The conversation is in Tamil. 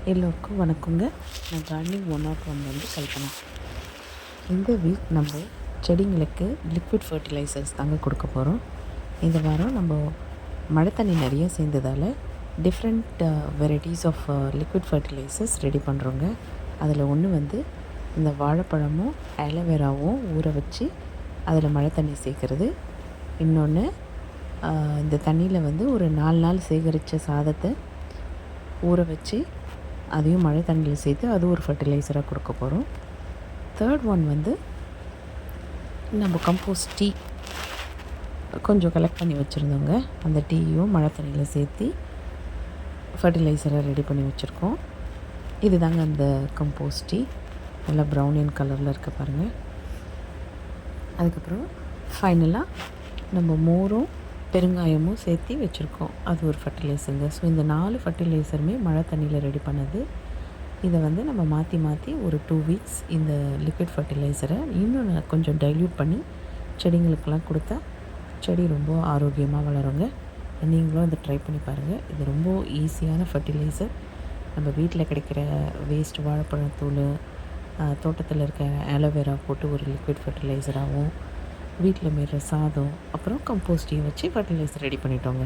எல்லோருக்கும் வணக்கங்க. நான் கார்டனிங் 101 வந்து கல்பனா. இந்த வீக் நம்ம செடிங்களுக்கு லிக்விட் ஃபர்டிலைசர்ஸ் தாங்க கொடுக்க போகிறோம். இந்த வாரம் நம்ம மழை தண்ணி நிறைய சேர்ந்ததால் different varieties of liquid fertilisers ready பண்ணுறோங்க. அதில் ஒன்று வந்து இந்த வாழைப்பழமும் ஆலோவேராவும் ஊற வச்சு அதில் மழை தண்ணி சேர்க்குறது. இன்னொன்று இந்த தண்ணியில் வந்து ஒரு 4 நாள் சேகரித்த சாதத்தை ஊற வச்சு அதையும் மழை தண்ணியில் சேர்த்து அது ஒரு ஃபர்டிலைசராக கொடுக்க போகிறோம். தேர்ட் ஒன் வந்து நம்ம கம்போஸ்ட் டீ கொஞ்சம் கலெக்ட் பண்ணி வச்சுருந்தோங்க. அந்த டீயும் மழை தண்ணியில் சேர்த்து ஃபர்டிலைசராக ரெடி பண்ணி வச்சுருக்கோம். இது தாங்க அந்த கம்போஸ்ட் டீ. நல்லா ப்ரௌனியன் கலரில் இருக்க பாருங்கள். அதுக்கப்புறம் ஃபைனலாக நம்ம மோரும் பெருங்காயமும் சேர்த்து வச்சுருக்கோம். அது ஒரு ஃபர்டிலைசருங்க. ஸோ இந்த 4 ஃபர்டிலைசருமே மழை தண்ணியில் ரெடி பண்ணது. இதை வந்து நம்ம மாற்றி மாற்றி ஒரு 2 வீக்ஸ் இந்த லிக்விட் ஃபர்டிலைசரை இன்னும் கொஞ்சம் டைல்யூட் பண்ணி செடிங்களுக்கெல்லாம் கொடுத்தா செடி ரொம்ப ஆரோக்கியமாக வளருங்க. நீங்களும் இதை ட்ரை பண்ணி பாருங்கள். இது ரொம்ப ஈஸியான ஃபர்டிலைசர். நம்ம வீட்டில் கிடைக்கிற வேஸ்ட் வாழைப்பழத்தூள், தோட்டத்தில் இருக்க ஆலோவேரா போட்டு ஒரு லிக்விட் ஃபர்டிலைசராகவும், வீட்டில் மீற சாதம், அப்புறம் கம்போஸ்டையும் வச்சு ஃபர்டிலைசர் ரெடி பண்ணிட்டோங்க.